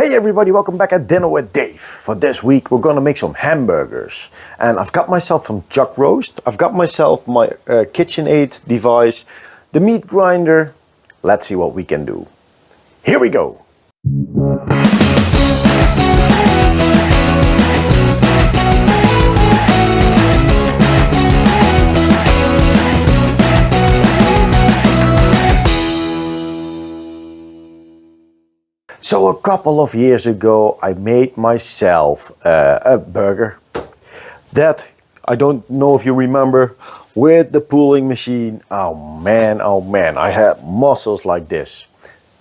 Hey everybody, welcome back at Dinner with Dave. For this week we're gonna make some hamburgers. And I've got myself some chuck roast, I've got myself my KitchenAid device, the meat grinder. Let's see what we can do. Here we go. So a couple of years ago I made myself a burger that, I don't know if you remember, with the pulling machine. Oh man, I had muscles like this.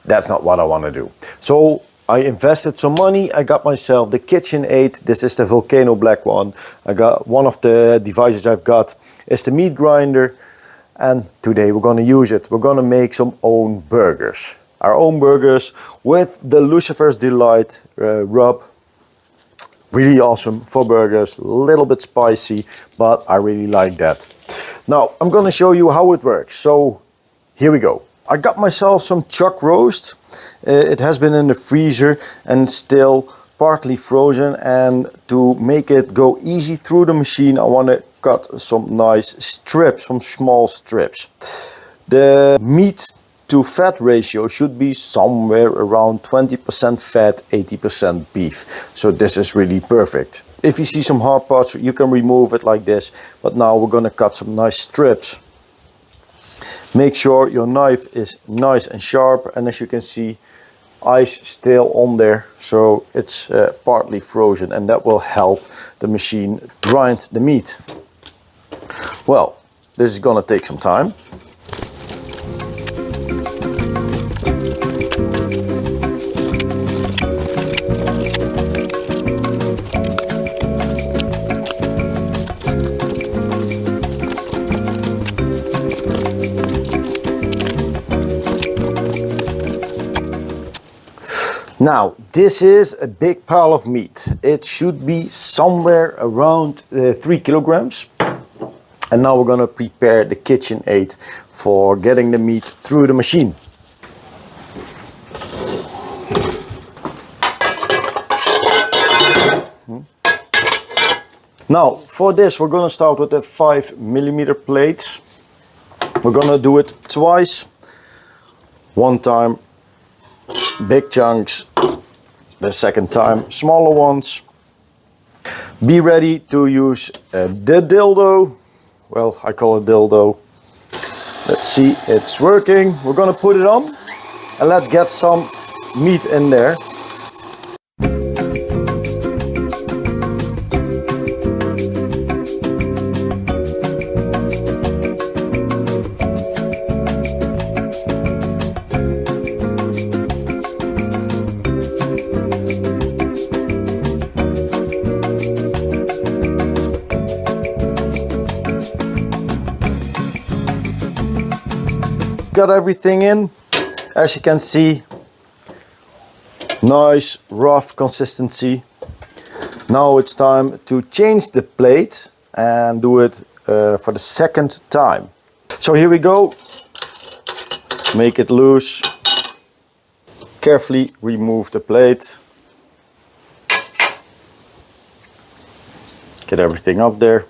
That's not what I want to do. So I invested some money, I got myself the KitchenAid. This is the Volcano black one. I got one of the devices I've got is the meat grinder, and today we're going to use it. We're going to make some own burgers. Our own burgers with the Lucifer's Delight rub. Really awesome for burgers, a little bit spicy, but I really like that. Now I'm gonna show you how it works. So here we go. I got myself some chuck roast. It has been in the freezer and still partly frozen, and to make it go easy through the machine I want to cut some nice strips, some small strips. The meat to fat ratio should be somewhere around 20% fat, 80% beef. So this is really perfect. If you see some hard parts, you can remove it like this. But now we're gonna cut some nice strips. Make sure your knife is nice and sharp. And as you can see, ice still on there. So it's partly frozen, and that will help the machine grind the meat. Well, this is gonna take some time. Now, this is a big pile of meat. It should be somewhere around 3 kilograms. And now we're gonna prepare the KitchenAid for getting the meat through the machine. Now, for this, we're gonna start with the 5mm plates. We're gonna do it twice. One time big chunks, the second time smaller ones. Be ready to use the dildo. Well, I call it dildo. Let's see, it's working. We're gonna put it on and let's get some meat in there. Got everything in, as you can see, nice rough consistency. Now it's time to change the plate and do it for the second time. So here we go. Make it loose. Carefully remove the plate. Get everything up there.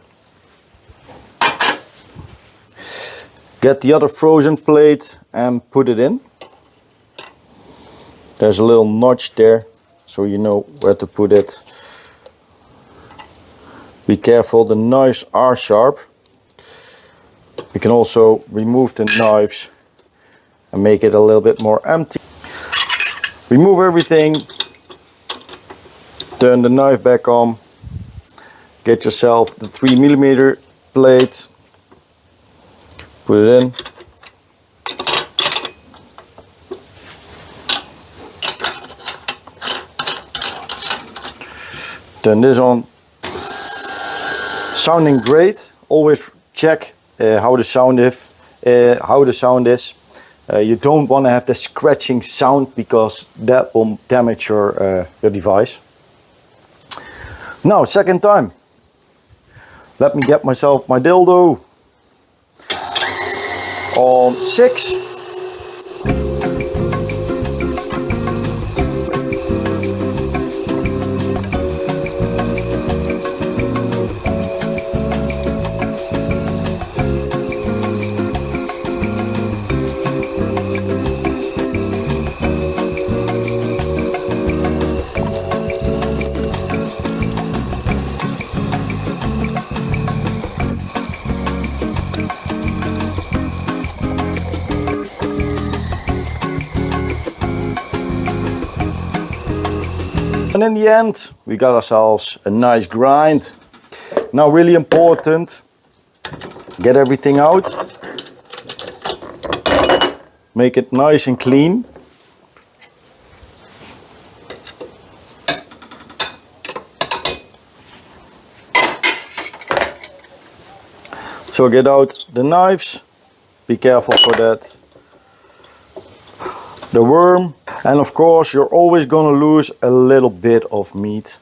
Get the other frozen plate and put it in. There's a little notch there, so you know where to put it. Be careful, the knives are sharp. You can also remove the knives and make it a little bit more empty. Remove everything. Turn the knife back on. Get yourself the 3mm plate. Put it in. Turn this on. Sounding great. Always check how the sound is. You don't want to have the scratching sound because that will damage your device. Now, second time. Let me get myself my dildo. On 6. And in the end, we got ourselves a nice grind. Now, really important, get everything out. Make it nice and clean. So get out the knives, be careful for that. The worm, and of course you're always gonna lose a little bit of meat.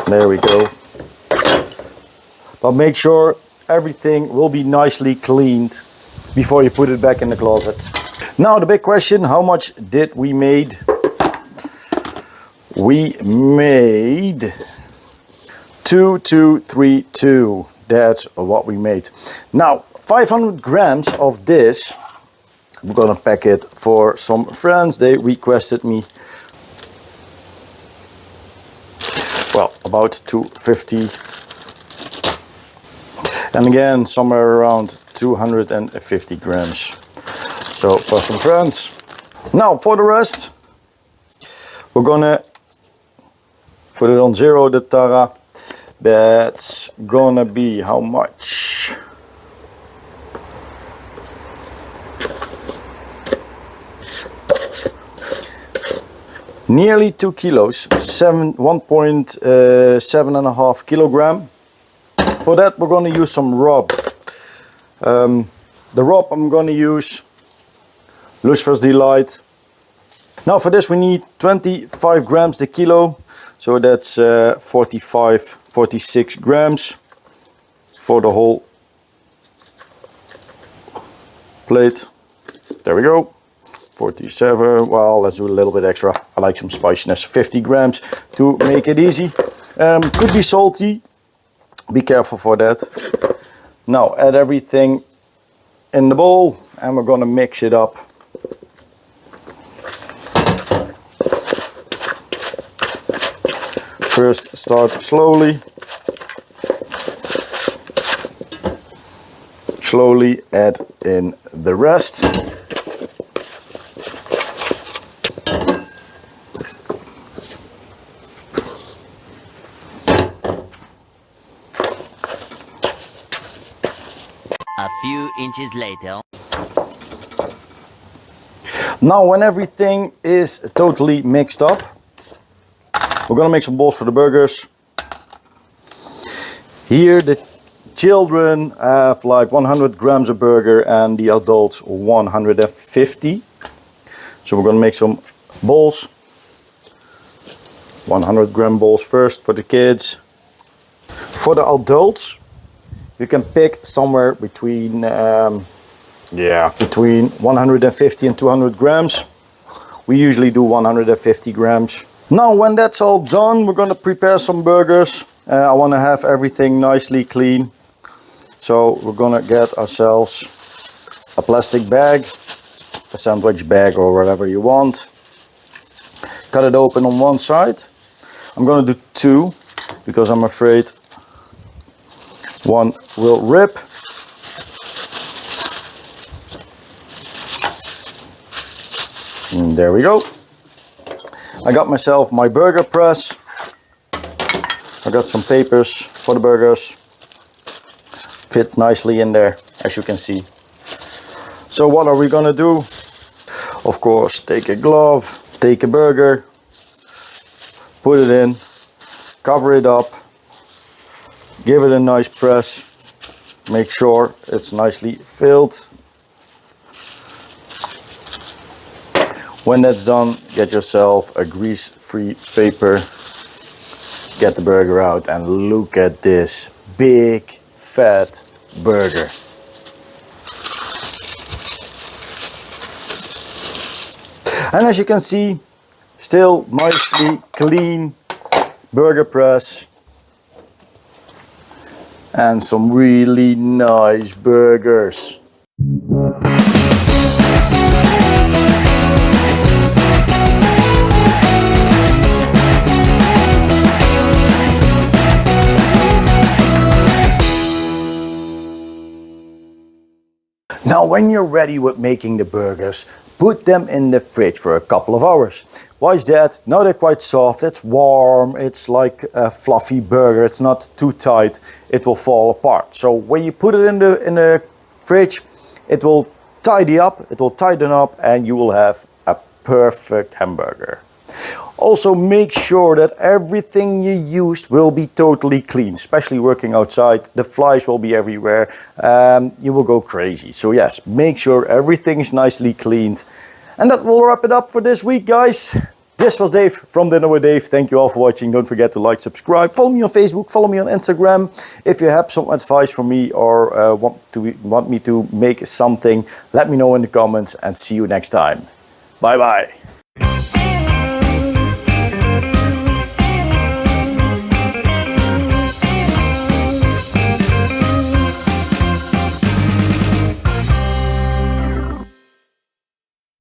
There we go. But make sure everything will be nicely cleaned before you put it back in the closet. Now the big question, how much did we made? We made 2232. That's what we made. Now 500 grams of this, I'm gonna pack it for some friends. They requested me, well, about 250, and again somewhere around 250 grams. So for some friends. Now for the rest, we're gonna put it on 0, the Tara. That's gonna be how much? Nearly 2 kilos, 1.7.5 kilogram. For that we're gonna use some rub. The rub I'm gonna use Lucifer's Delight. Now for this we need 25 grams the kilo. So that's 46 grams for the whole plate. There we go. 47, well, let's do a little bit extra. I like some spiciness. 50 grams to make it easy. Could be salty. Be careful for that. Now add everything in the bowl and we're gonna mix it up. First start slowly. Slowly add in the rest. A few inches later. Now when everything is totally mixed up, we're gonna make some balls for the burgers. Here the children have like 100 grams of burger and the adults 150. So we're gonna make some balls. 100 gram balls first for the kids. For the adults, you can pick somewhere between between 150 and 200 grams. We usually do 150 grams. Now when that's all done, we're going to prepare some burgers. I want to have everything nicely clean. So we're going to get ourselves a plastic bag, a sandwich bag or whatever you want. Cut it open on one side. I'm going to do 2 because I'm afraid one will rip. And there we go. I got myself my burger press. I got some papers for the burgers. Fit nicely in there, as you can see. So what are we gonna do? Of course, take a glove, take a burger, put it in, cover it up, give it a nice press, make sure it's nicely filled. When that's done, get yourself a grease-free paper, get the burger out, and look at this big fat burger. And as you can see, still nicely clean burger press and some really nice burgers. Now when you're ready with making the burgers, put them in the fridge for a couple of hours. Why is that? Now they're quite soft, it's warm, it's like a fluffy burger, it's not too tight, it will fall apart. So when you put it in the fridge, it will tidy up, it will tighten up, and you will have a perfect hamburger. Also, make sure that everything you used will be totally clean, especially working outside. The flies will be everywhere. You will go crazy. So yes, make sure everything is nicely cleaned. And that will wrap it up for this week, guys. This was Dave from Dinner with Dave. Thank you all for watching. Don't forget to like, subscribe, follow me on Facebook, follow me on Instagram. If you have some advice for me or want me to make something, let me know in the comments, and see you next time. Bye bye.